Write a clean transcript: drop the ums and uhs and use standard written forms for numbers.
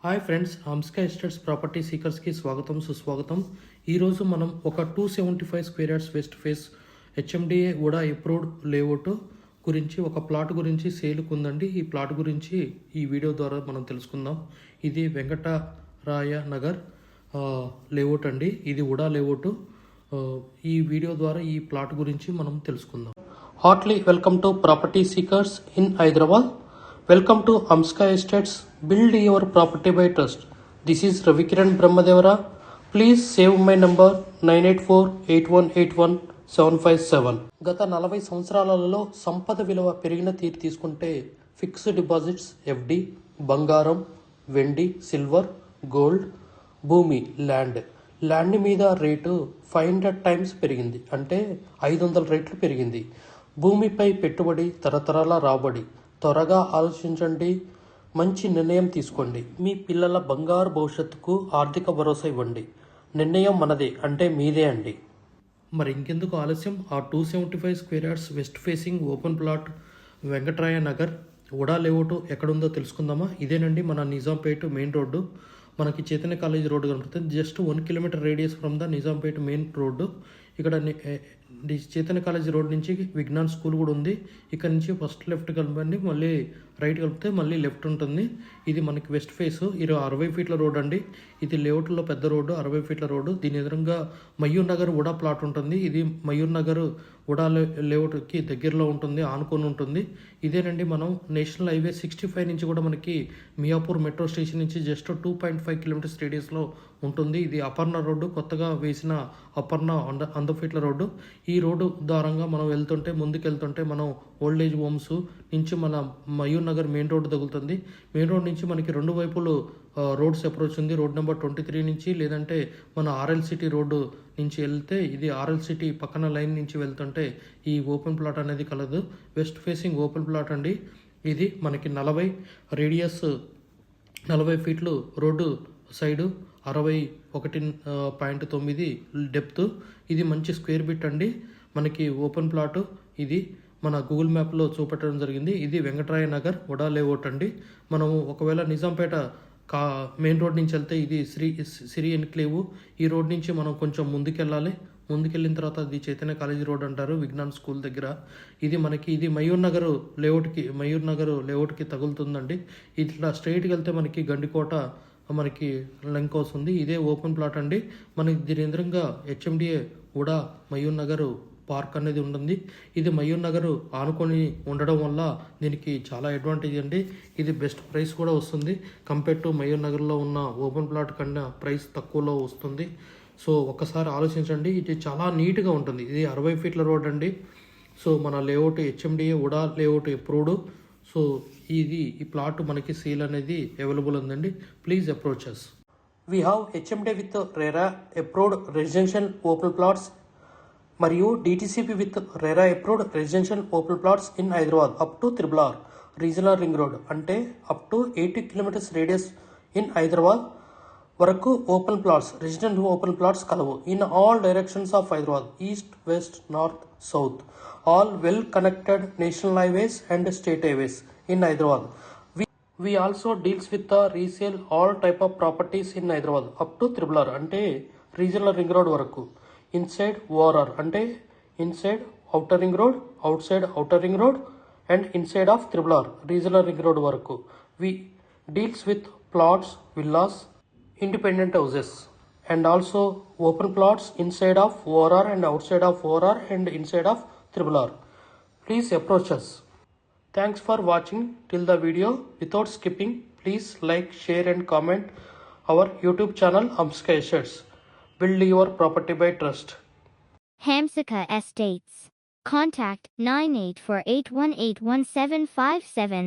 Hi friends, హంస్కా estates property సీకర్స్కి స్వాగతం సుస్వాగతం. ఈరోజు మనం ఒక 275 square yards west face HMDA కూడా అప్రూవ్డ్ లేఅవుట్ గురించి ఒక ప్లాట్ గురించి సేల్కు ఉందండి. ఈ ప్లాట్ గురించి ఈ వీడియో ద్వారా మనం తెలుసుకుందాం. ఇది వెంకటరాయ నగర్ లేఅవుట్ అండి. ఇది కూడా లేఅవుట్. ఈ వీడియో ద్వారా ఈ ప్లాట్ గురించి మనం తెలుసుకుందాం. Heartly welcome to property seekers in Hyderabad. Welcome to Hamska Estates. Build your property by trust. This is Ravikiran Brahmadevara. Please save my number 9848181757. గత 40 సంవత్సరాలలో సంపద విలువ పెరిగిన తీరు తీసుకుంటే ఫిక్స్డ్ డిపాజిట్స్, ఎఫ్డి, బంగారం, వెండి, సిల్వర్, గోల్డ్, భూమి, ల్యాండ్ మీద రేటు 500 టైమ్స్ పెరిగింది. అంటే 500 రెట్లు పెరిగింది. భూమిపై పెట్టుబడి, తరతరాల రాబడి. త్వరగా ఆలోచించండి, మంచి నిర్ణయం తీసుకోండి. మీ పిల్లల బంగారు భవిష్యత్తుకు ఆర్థిక భరోసా ఇవ్వండి. నిర్ణయం మనదే, అంటే మీదే అండి. మరి ఇంకెందుకు ఆలస్యం? ఆ 275 square yards west facing open plot Venkataraya Nagar UDA layout ఎక్కడుందో తెలుసుకుందామా? ఇదేనండి మన నిజాంపేట్ మెయిన్ రోడ్డు. మనకి చైతన్య కాలేజ్ రోడ్డు కనపడుతుంది. Just 1 kilometre radius from the Nizampet main road. ఇక్కడ చైతన్య కాలేజ్ రోడ్ నుంచి విజ్ఞాన్ స్కూల్ కూడా ఉంది. ఇక్కడ నుంచి ఫస్ట్ లెఫ్ట్ కలపండి, మళ్ళీ రైట్ కలిపితే మళ్ళీ లెఫ్ట్ ఉంటుంది. ఇది మనకి వెస్ట్ ఫేస్. ఇది 60 ఫీట్ల రోడ్ అండి. ఇది లేఅవుట్లో పెద్ద రోడ్డు, 60 ఫీట్ల రోడ్డు. దీని ఎదురుగా మయూర్ నగర్ ఉడా ప్లాట్ ఉంటుంది. ఇది మయూర్ నగర్ ఉడా లేఅవుట్కి దగ్గరలో ఉంటుంది, ఆనుకొని ఉంటుంది. ఇదేనండి మనం నేషనల్ హైవే 65 నుంచి కూడా మనకి మియాపూర్ మెట్రో స్టేషన్ నుంచి జస్ట్ 2.5 కిలోమీటర్స్ రేడియస్లో ఉంటుంది. ఇది అపర్ణ రోడ్డు, కొత్తగా వేసిన అపర్ణ 100 ఫీట్ల రోడ్డు. ఈ రోడ్డు ద్వారంగా మనం ముందుకెళ్తుంటే మనం ఓల్డ్ ఏజ్ హోమ్స్ నుంచి మన మయూర్ నగర్ మెయిన్ రోడ్డు తగులుతుంది. మెయిన్ రోడ్ నుంచి మనకి రెండు వైపులు రోడ్స్ అప్రోచ్ ఉంది. రోడ్ నెంబర్ 23 నుంచి, లేదంటే మన ఆర్ఎల్ సిటీ రోడ్డు నుంచి వెళ్తే ఇది ఆర్ఎల్ సిటీ పక్కన లైన్ నుంచి వెళ్తుంటే ఈ ఓపెన్ ప్లాట్ అనేది కలదు. వెస్ట్ ఫేసింగ్ ఓపెన్ ప్లాట్ అండి. ఇది మనకి 40 రేడియస్, 40 ఫీట్లు రోడ్డు సైడు, 61.9 డెప్త్. ఇది మంచి స్క్వేర్ బిట్ అండి. మనకి ఓపెన్ ప్లాట్ ఇది మన గూగుల్ మ్యాప్లో చూపెట్టడం జరిగింది. ఇది వెంకటరాయ నగర్ ఉడా లేఅవుట్ అండి. మనము ఒకవేళ నిజాంపేట మెయిన్ రోడ్ నుంచి వెళ్తే ఇది సిరి ఎన్క్లేవ్. ఈ రోడ్ నుంచి మనం కొంచెం ముందుకెళ్ళిన తర్వాత ఇది చైతన్య కాలేజీ రోడ్ అంటారు, విజ్ఞాన్ స్కూల్ దగ్గర. ఇది మనకి మయూర్ నగర్ లేఅవుట్కి తగులుతుందండి. ఇట్లా స్ట్రైట్కి వెళ్తే మనకి గండికోట మనకి లింక్ వస్తుంది. ఇదే ఓపెన్ ప్లాట్ అండి. మనకి దీని ఎదురుగా హెచ్ఎండిఏ ఉడా మయూర్ నగర్ పార్క్ అనేది ఉంటుంది. ఇది మయూర్ నగర్ ఆనుకొని ఉండడం వల్ల దీనికి చాలా అడ్వాంటేజ్ అండి. ఇది బెస్ట్ ప్రైస్ కూడా వస్తుంది. కంపేర్ టు మయూర్ నగర్లో ఉన్న ఓపెన్ ప్లాట్ కన్నా ప్రైస్ తక్కువలో వస్తుంది. సో ఒక్కసారి ఆలోచించండి. ఇది చాలా నీట్గా ఉంటుంది. ఇది 60 ఫీట్ల రోడ్ అండి. సో మన లేఅవుట్ హెచ్ఎండిఏ ఉడా లేఅవుట్ అప్రూవ్డ్. సో ఈ ప్లాట్ మనకి సేల్ అనేది అవైలబుల్ ఉందండి. Please approach us. We have HMD with RERA approved residential open plots మరియు DTCP with RERA approved residential open plots in Hyderabad up to RRR regional ring road, అంటే up to 80 kilometres radius in Hyderabad వరకు open plots, resident open plots కలవు. In all directions of Hyderabad, east, west, north, south, all well connected national highways and state highways in Hyderabad. We also deals with the resale all type of properties in Hyderabad up to RRR, అంటే regional ring road వరకు. Inside ORR, అంటే inside outer ring road, out side outer ring road and inside of RRR regional ring road వరకు. We deals with plots, villas, independent houses and also open plots inside of ORR and outside of ORR and inside of RRR. Please approach us. Thanks for watching till the video. Without skipping, please like, share and comment our YouTube channel Hamska Estates. Build your property by trust. Hamsika Estates. Contact 9848181757.